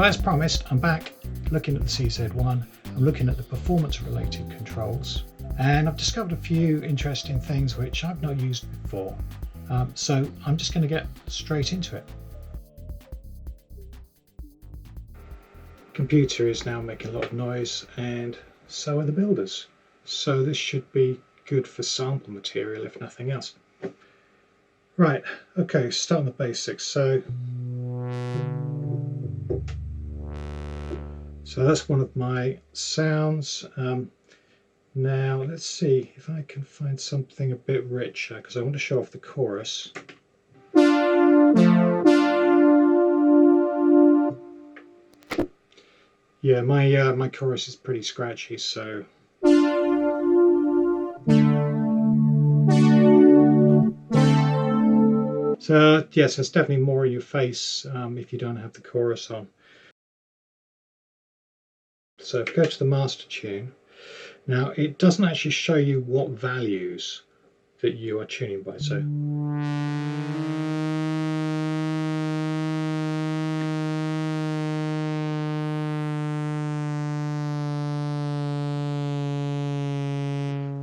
So as promised, I'm back looking at the CZ-1. I'm looking at the performance related controls, and I've discovered a few interesting things which I've not used before. So I'm just going to get straight into it. Computer is now making a lot of noise, and so are the builders. So this should be good for sample material, if nothing else. Right, okay, start on the basics. So that's one of my sounds. Now let's see if I can find something a bit richer, because I want to show off the chorus. Yeah, my chorus is pretty scratchy, so yes, it's definitely more in your face if you don't have the chorus on. So if we go to the master tune, now it doesn't actually show you what values that you are tuning by. So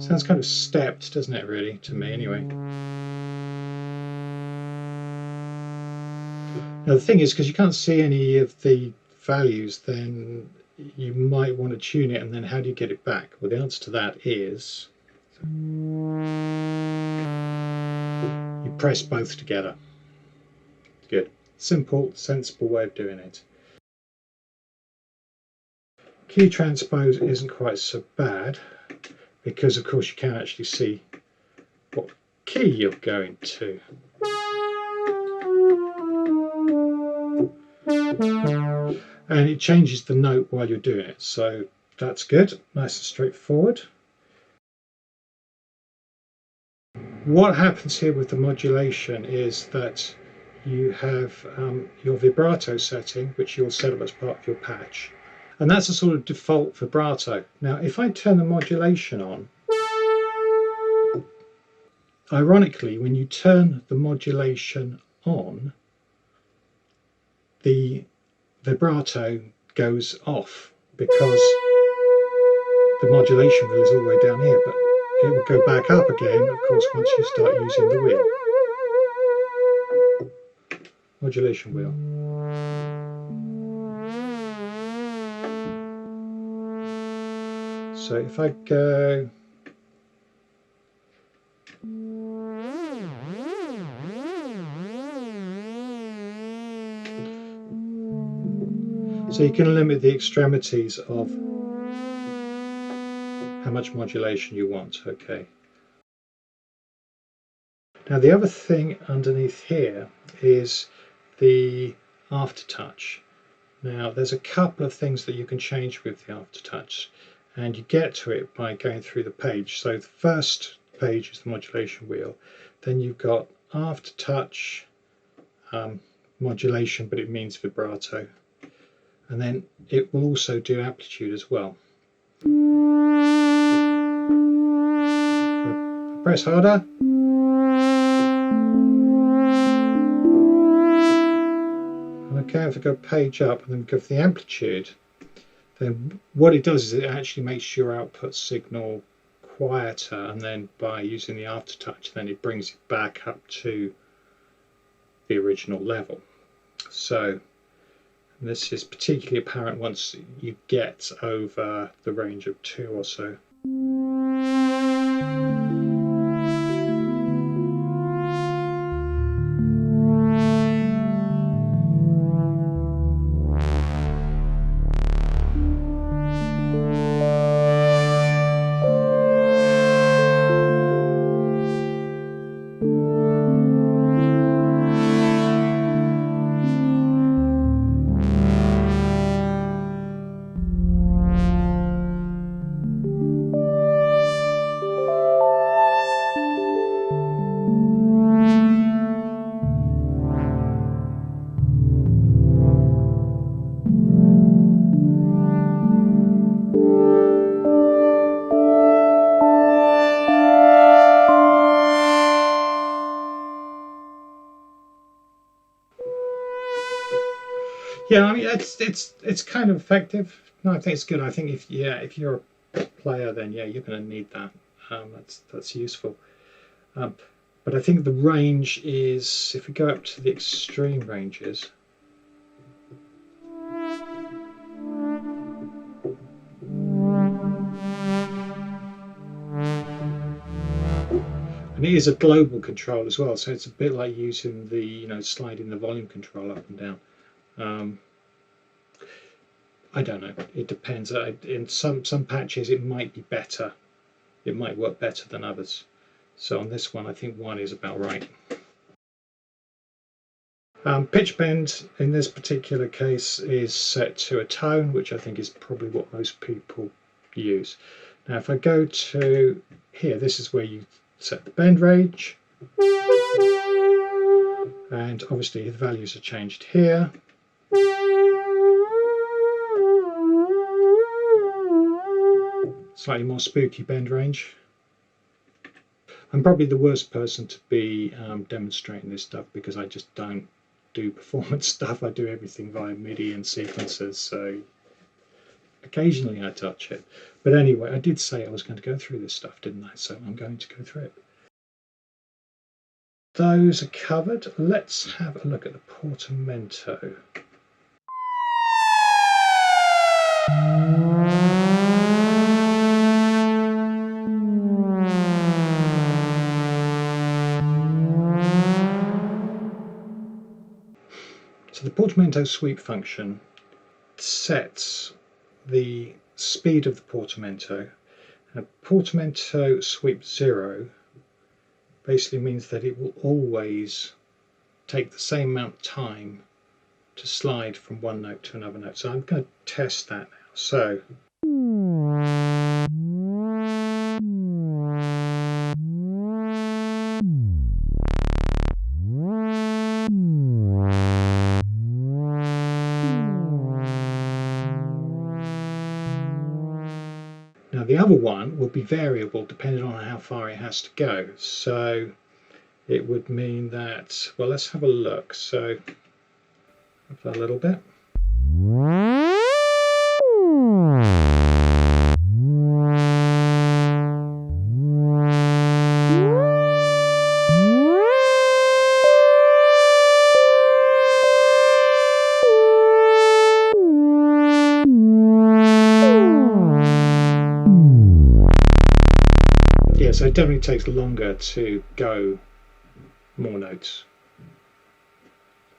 sounds kind of stepped, doesn't it, really, to me anyway. Now the thing is, because you can't see any of the values, then you might want to tune it, and then how do you get it back? Well, the answer to that is you press both together. Good. Simple, sensible way of doing it. Key transpose isn't quite so bad, because of course you can actually see what key you're going to. And it changes the note while you're doing it, so that's good, nice and straightforward. What happens here with the modulation is that you have your vibrato setting, which you'll set up as part of your patch, and that's a sort of default vibrato. Now if I turn the modulation on, ironically, when you turn the modulation on, the vibrato goes off because the modulation wheel is all the way down here, but it will go back up again, of course, once you start using the wheel. Modulation wheel. So if I go so you can limit the extremities of how much modulation you want. Okay. Now the other thing underneath here is the aftertouch. Now there's a couple of things that you can change with the aftertouch, and you get to it by going through the page. So the first page is the modulation wheel, then you've got aftertouch, modulation, but it means vibrato, and then it will also do amplitude as well. Press harder. Okay, if I go page up and then go for the amplitude, then what it does is it actually makes your output signal quieter, and then by using the aftertouch, then it brings it back up to the original level. So this is particularly apparent once you get over the range of 2 or so. Yeah, I mean it's kind of effective. No, I think it's good. I think if you're a player, then yeah, you're going to need that. That's useful. Um, but I think the range is, if we go up to the extreme ranges. And it is a global control as well, so it's a bit like using the, sliding the volume control up and down. I don't know. It depends. In some patches, it might be better. It might work better than others. So on this one, I think 1 is about right. Pitch bend in this particular case is set to a tone, which I think is probably what most people use. Now, if I go to here, this is where you set the bend range. And obviously the values are changed here. Slightly more spooky bend range. I'm probably the worst person to be demonstrating this stuff because I just don't do performance stuff. I do everything via MIDI and sequencers, so occasionally I touch it. But anyway, I did say I was going to go through this stuff, didn't I? So I'm going to go through it. Those are covered. Let's have a look at the Portamento. So the Portamento sweep function sets the speed of the Portamento. And Portamento sweep 0 basically means that it will always take the same amount of time to slide from one note to another note. So I'm going to test that now. So now the other one will be variable depending on how far it has to go. So it would mean that, well, let's have a look. So up that a little bit. Yeah, so it definitely takes longer to go more notes.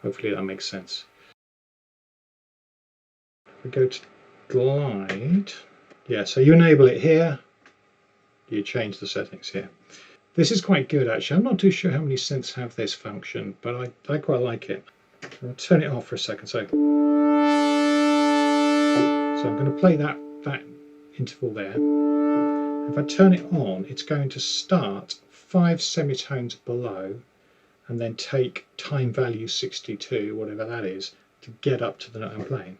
Hopefully that makes sense. If we go to glide, yeah, so you enable it here, you change the settings here. This is quite good actually. I'm not too sure how many synths have this function, but I quite like it. I'll turn it off for a second. So I'm going to play that interval there. If I turn it on, it's going to start 5 semitones below and then take time value 62, whatever that is, to get up to the note I'm playing.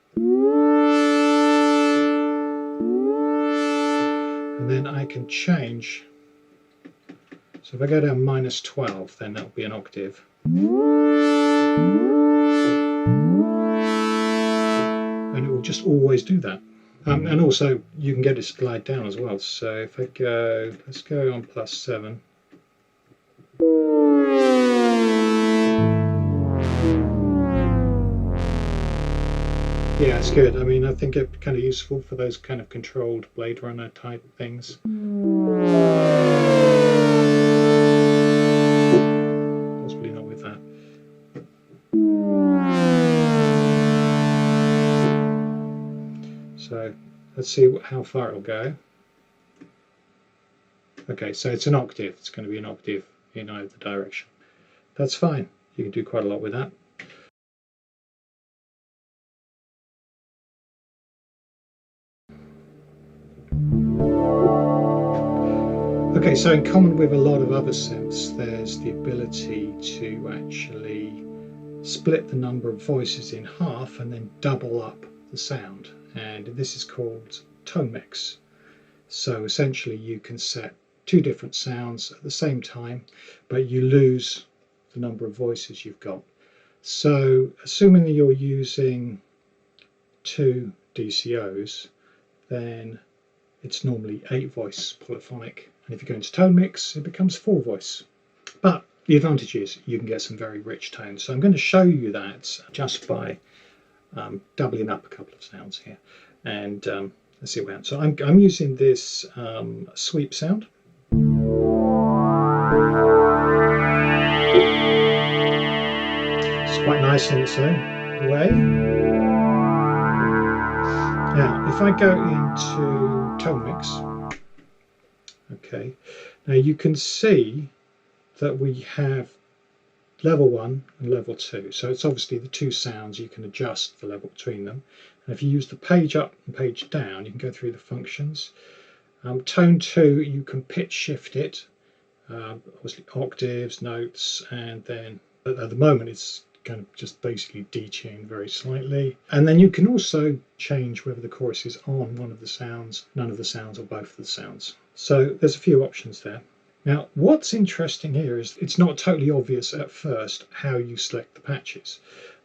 And then I can change. So if I go down -12, then that'll be an octave. And it will just always do that. And also you can get it to glide down as well. So if I go, let's go on +7. Yeah, it's good. I mean, I think it's kind of useful for those kind of controlled Blade Runner type things. Possibly not with that. So let's see how far it'll go. Okay, so it's an octave. It's going to be an octave in either direction. That's fine. You can do quite a lot with that. Okay, so in common with a lot of other synths, there's the ability to actually split the number of voices in half and then double up the sound. And this is called Tummix. So essentially you can set 2 different sounds at the same time, but you lose the number of voices you've got. So assuming that you're using 2 DCOs, then it's normally 8 voice polyphonic, and if you go into Tummix, it becomes 4 voice. But the advantage is you can get some very rich tones. So I'm going to show you that just by doubling up a couple of sounds here, and let's see what happens. So I'm using this sweep sound. It's quite nice in its own way. Now, if I go into Tummix, okay, now you can see that we have level 1 and level 2. So it's obviously the two sounds. You can adjust the level between them. And if you use the page up and page down, you can go through the functions. Tone 2, you can pitch shift it, obviously octaves, notes, and then at the moment it's kind of just basically detuned very slightly. And then you can also change whether the chorus is on one of the sounds, none of the sounds, or both of the sounds. So there's a few options there. Now, what's interesting here is it's not totally obvious at first how you select the patches,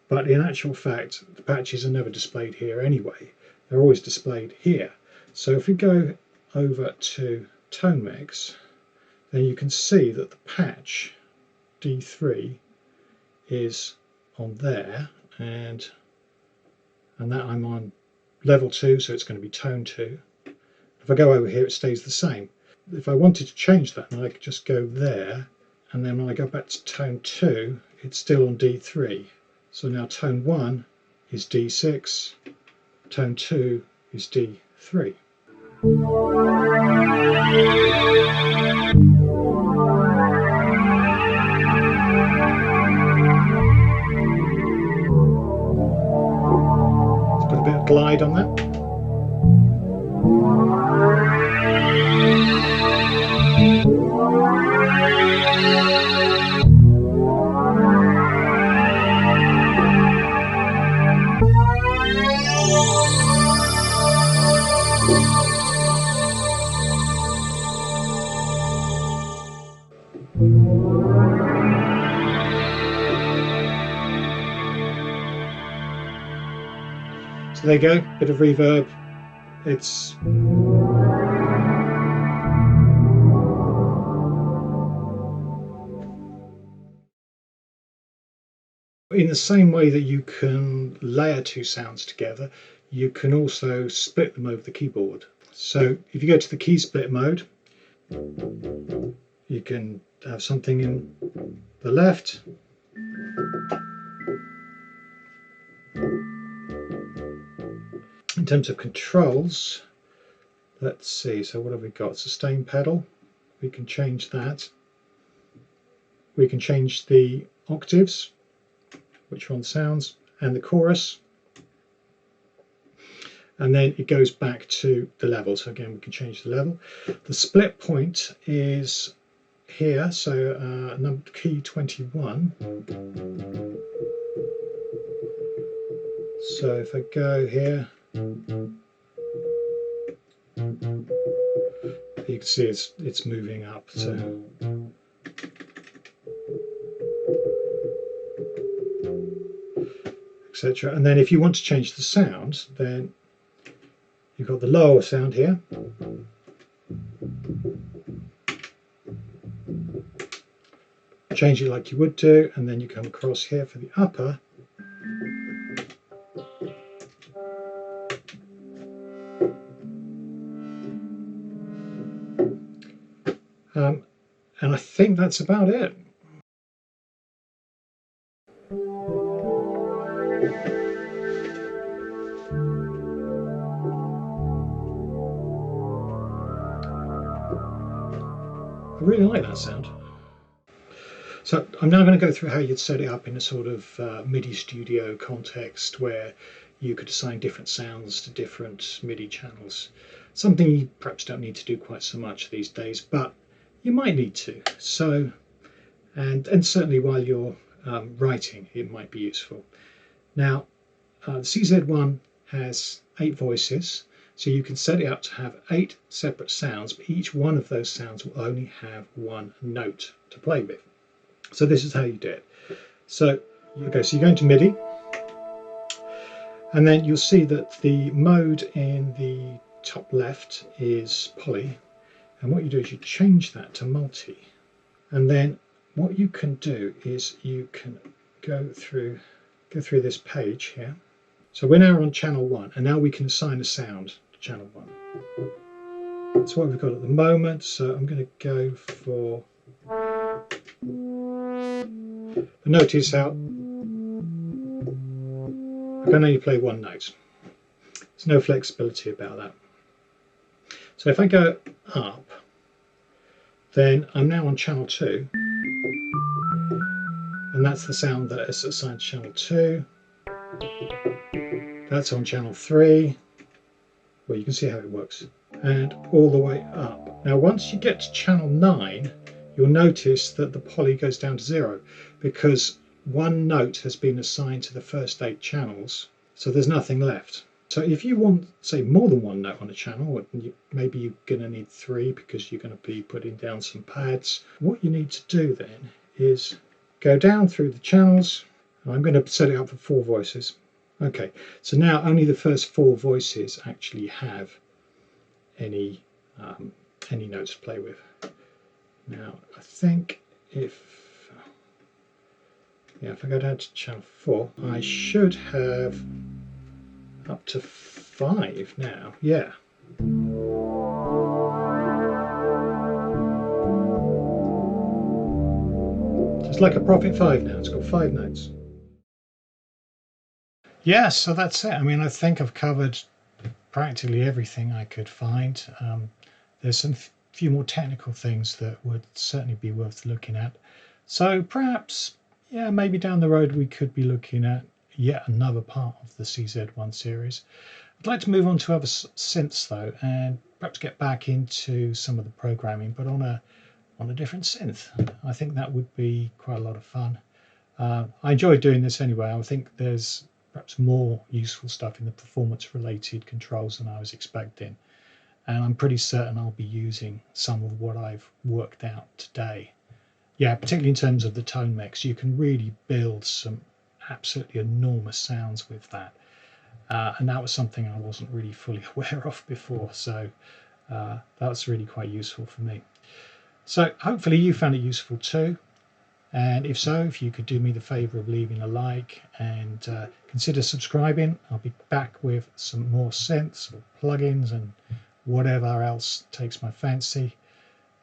but in actual fact, the patches are never displayed here anyway. They're always displayed here. So if we go over to Tummix, then you can see that the patch D3 is on there, and that I'm on level 2, so it's going to be tone 2. If I go over here, it stays the same. If I wanted to change that, then I could just go there, and then when I go back to tone 2, it's still on D3. So now tone 1 is D6, tone 2 is D3. Let's put a bit of glide on that. So there you go, bit of reverb. It's in the same way that you can layer two sounds together, you can also split them over the keyboard. So if you go to the key split mode, you can have something in the left, in terms of controls. Let's see, so what have we got? Sustain pedal, we can change that. We can change the octaves, which one sounds, and the chorus, and then it goes back to the level. So again, we can change the level. The split point is here, so number key 21. So if I go here, you can see it's moving up. So etc. And then if you want to change the sound, then you've got the lower sound here. Change it like you would do, and then you come across here for the upper. And I think that's about it. I really like that sound. So I'm now going to go through how you'd set it up in a sort of MIDI studio context where you could assign different sounds to different MIDI channels. Something you perhaps don't need to do quite so much these days, but you might need to. So, and certainly while you're writing, it might be useful. Now, the CZ-1 has 8 voices. So you can set it up to have 8 separate sounds, but each one of those sounds will only have one note to play with. So this is how you do it. So, okay, so you go into MIDI, And then you'll see that the mode in the top left is poly, and what you do is you change that to multi, and then what you can do is you can go through this page here. So we're now on channel 1, and now we can assign a sound to channel 1. That's what we've got at the moment, so I'm going to go for... But notice how I can only play one note. There's no flexibility about that. So if I go up, then I'm now on channel 2, and that's the sound that is assigned to channel 2. That's on channel 3. Well, you can see how it works. And all the way up. Now once you get to channel 9, you'll notice that the poly goes down to 0, because one note has been assigned to the first 8 channels, so there's nothing left. So if you want, say, more than one note on a channel, maybe you're going to need 3 because you're going to be putting down some pads, what you need to do then is go down through the channels. I'm going to set it up for 4 voices. Okay, so now only the first 4 voices actually have any notes to play with. Now I think if I go down to channel 4, I should have up to 5 now. Yeah. It's like a Prophet 5 now. It's got 5 notes. Yeah, so that's it. I mean, I think I've covered practically everything I could find. There's some few more technical things that would certainly be worth looking at. So perhaps, yeah, maybe down the road we could be looking at yet another part of the CZ-1 series. I'd like to move on to other synths though, and perhaps get back into some of the programming, but on a different synth. I think that would be quite a lot of fun. I enjoy doing this anyway. I think there's perhaps more useful stuff in the performance related controls than I was expecting. And I'm pretty certain I'll be using some of what I've worked out today. Yeah, particularly in terms of the tone mix, you can really build some absolutely enormous sounds with that. And that was something I wasn't really fully aware of before, so that was really quite useful for me. So hopefully you found it useful too. And if so, if you could do me the favour of leaving a like and consider subscribing. I'll be back with some more synths or plugins and whatever else takes my fancy,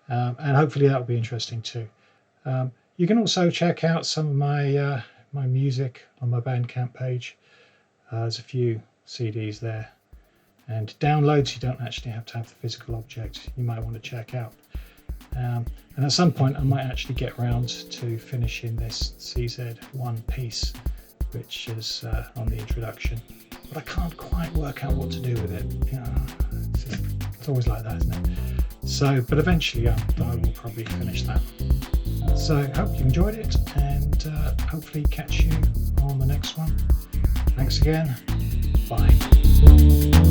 and hopefully that'll be interesting too. You can also check out some of my my music on my Bandcamp page. There's a few CDs there, and downloads you don't actually have to have the physical object. You might want to check out. And at some point I might actually get round to finishing this CZ-1 piece, which is on the introduction, but I can't quite work out what to do with it. You know, it's always like that, isn't it? So, but eventually I will probably finish that. So hope you enjoyed it, and hopefully catch you on the next one. Thanks again. Bye.